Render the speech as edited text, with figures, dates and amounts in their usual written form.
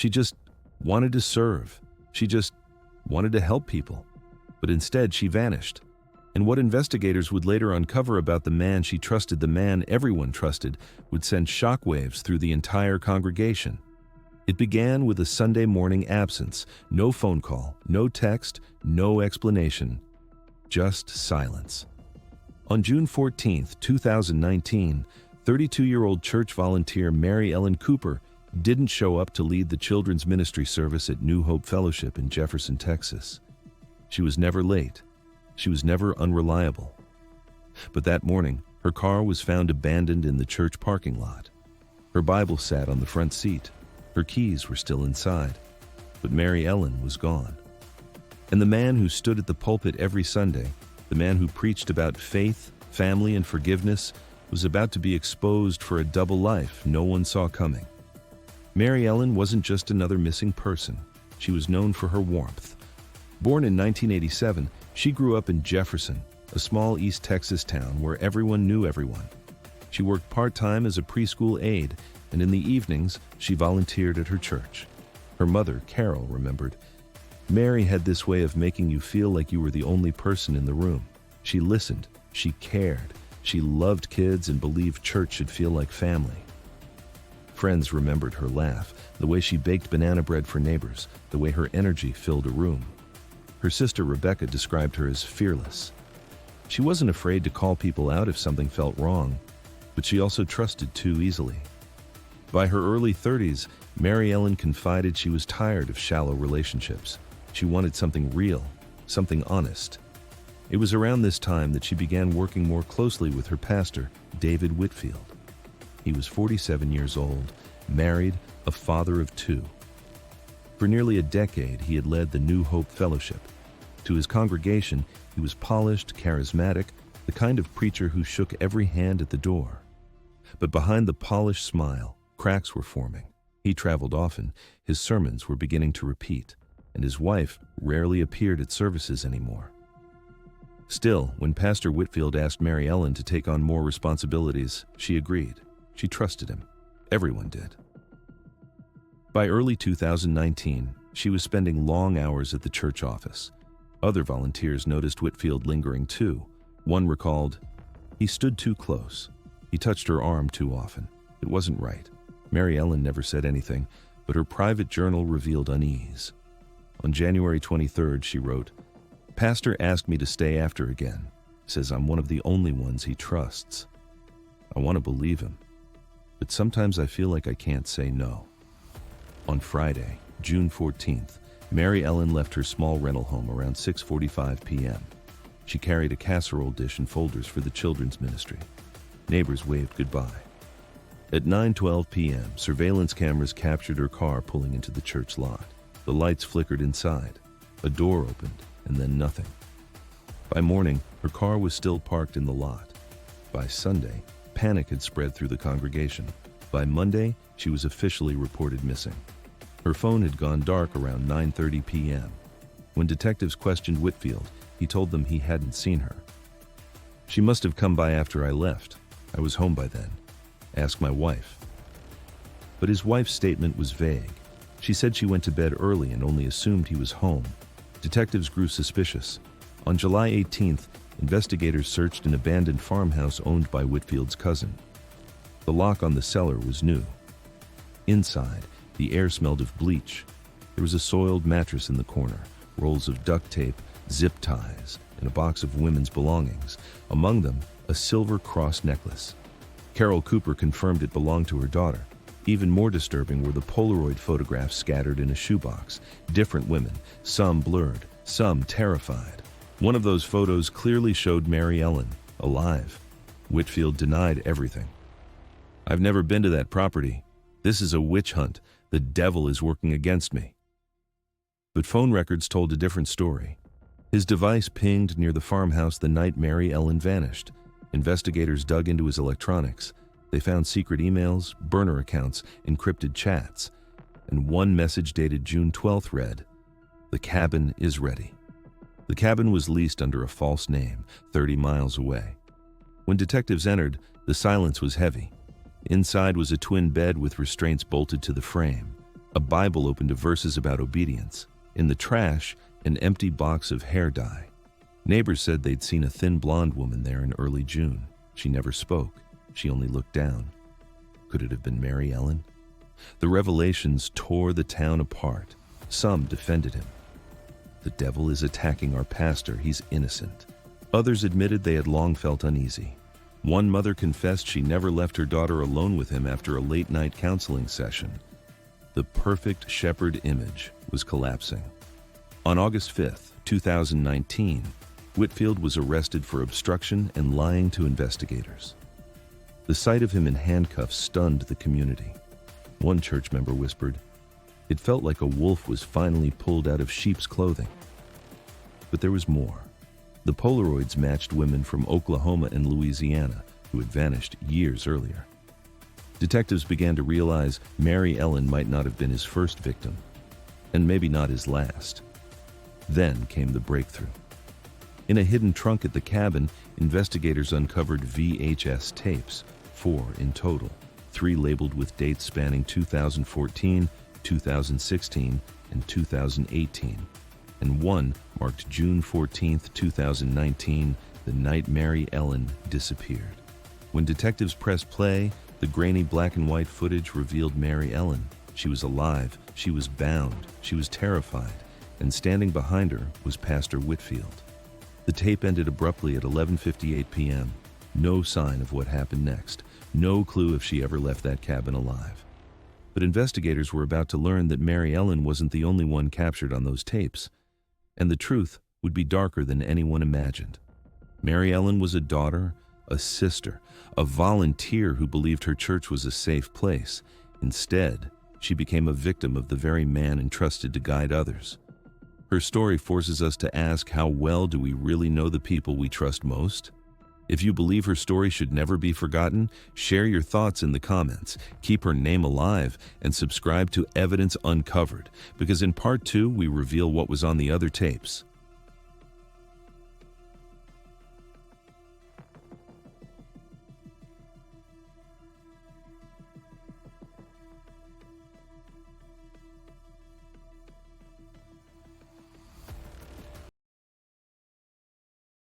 She just wanted to serve. She just wanted to help people. But instead, she vanished. And what investigators would later uncover about the man she trusted, the man everyone trusted, would send shockwaves through the entire congregation. It began with a Sunday morning absence. No phone call, no text, no explanation. Just silence. On June 14, 2019, 32-year-old church volunteer Mary Ellen Cooper didn't show up to lead the children's ministry service at New Hope Fellowship in Jefferson, Texas. She was never late. She was never unreliable. But that morning, her car was found abandoned in the church parking lot. Her Bible sat on the front seat. Her keys were still inside. But Mary Ellen was gone. And the man who stood at the pulpit every Sunday, the man who preached about faith, family, and forgiveness, was about to be exposed for a double life no one saw coming. Mary Ellen wasn't just another missing person. She was known for her warmth. Born in 1987, she grew up in Jefferson, a small East Texas town where everyone knew everyone. She worked part-time as a preschool aide, and in the evenings, she volunteered at her church. Her mother, Carol, remembered, "Mary had this way of making you feel like you were the only person in the room. She listened, she cared, she loved kids and believed church should feel like family." Friends remembered her laugh, the way she baked banana bread for neighbors, the way her energy filled a room. Her sister Rebecca described her as fearless. She wasn't afraid to call people out if something felt wrong, but she also trusted too easily. By her early 30s, Mary Ellen confided she was tired of shallow relationships. She wanted something real, something honest. It was around this time that she began working more closely with her pastor, David Whitfield. He was 47 years old, married, a father of 2. For nearly a decade, he had led the New Hope Fellowship. To his congregation, he was polished, charismatic, the kind of preacher who shook every hand at the door. But behind the polished smile, cracks were forming. He traveled often, his sermons were beginning to repeat, and his wife rarely appeared at services anymore. Still, when Pastor Whitfield asked Mary Ellen to take on more responsibilities, she agreed. She trusted him. Everyone did. By early 2019, she was spending long hours at the church office. Other volunteers noticed Whitfield lingering too. One recalled, "He stood too close. He touched her arm too often. It wasn't right." Mary Ellen never said anything, but her private journal revealed unease. On January 23rd, she wrote, "Pastor asked me to stay after again. Says I'm one of the only ones he trusts. I want to believe him, but sometimes I feel like I can't say no." On Friday, June 14th, Mary Ellen left her small rental home around 6:45 p.m. She carried a casserole dish and folders for the children's ministry. Neighbors waved goodbye. At 9:12 p.m., surveillance cameras captured her car pulling into the church lot. The lights flickered inside. A door opened, and then nothing. By morning, her car was still parked in the lot. By Sunday, panic had spread through the congregation. By Monday, she was officially reported missing. Her phone had gone dark around 9:30 p.m. When detectives questioned Whitfield, he told them he hadn't seen her. "She must have come by after I left. I was home by then. Ask my wife." But his wife's statement was vague. She said she went to bed early and only assumed he was home. Detectives grew suspicious. On July 18th, investigators searched an abandoned farmhouse owned by Whitfield's cousin. The lock on the cellar was new. Inside, the air smelled of bleach. There was a soiled mattress in the corner, rolls of duct tape, zip ties, and a box of women's belongings. Among them, a silver cross necklace. Carol Cooper confirmed it belonged to her daughter. Even more disturbing were the Polaroid photographs scattered in a shoebox. Different women, some blurred, some terrified. One of those photos clearly showed Mary Ellen, alive. Whitfield denied everything. "I've never been to that property. This is a witch hunt. The devil is working against me." But phone records told a different story. His device pinged near the farmhouse the night Mary Ellen vanished. Investigators dug into his electronics. They found secret emails, burner accounts, encrypted chats. And one message dated June 12th read, "The cabin is ready." The cabin was leased under a false name, 30 miles away. When detectives entered, the silence was heavy. Inside was a twin bed with restraints bolted to the frame. a Bible open to verses about obedience. In the trash, an empty box of hair dye. Neighbors said they'd seen a thin blonde woman there in early June. She never spoke. She only looked down. Could it have been Mary Ellen? The revelations tore the town apart. Some defended him. The devil is attacking our pastor. He's innocent. Others admitted they had long felt uneasy. One mother confessed she never left her daughter alone with him after a late-night counseling session. The perfect shepherd image was collapsing. On August 5th, 2019, Whitfield was arrested for obstruction and lying to investigators. The sight of him in handcuffs stunned the community. One church member whispered, "It felt like a wolf was finally pulled out of sheep's clothing." But there was more. The Polaroids matched women from Oklahoma and Louisiana who had vanished years earlier. Detectives began to realize Mary Ellen might not have been his first victim, and maybe not his last. Then came the breakthrough. In a hidden trunk at the cabin, investigators uncovered VHS tapes, 4 in total, 3 labeled with dates spanning 2014, 2016, and 2018, and 1 marked June 14, 2019, the night Mary Ellen disappeared. When detectives pressed play, the grainy black and white footage revealed Mary Ellen. She was alive, she was bound, she was terrified, and standing behind her was Pastor Whitfield. The tape ended abruptly at 11:58 p.m. No sign of what happened next, no clue if she ever left that cabin alive. But investigators were about to learn that Mary Ellen wasn't the only one captured on those tapes, and the truth would be darker than anyone imagined. Mary Ellen was a daughter, a sister, a volunteer who believed her church was a safe place. Instead, she became a victim of the very man entrusted to guide others. Her story forces us to ask, how well do we really know the people we trust most? If you believe her story should never be forgotten, share your thoughts in the comments, keep her name alive, and subscribe to Evidence Uncovered, because in Part 2 we reveal what was on the other tapes.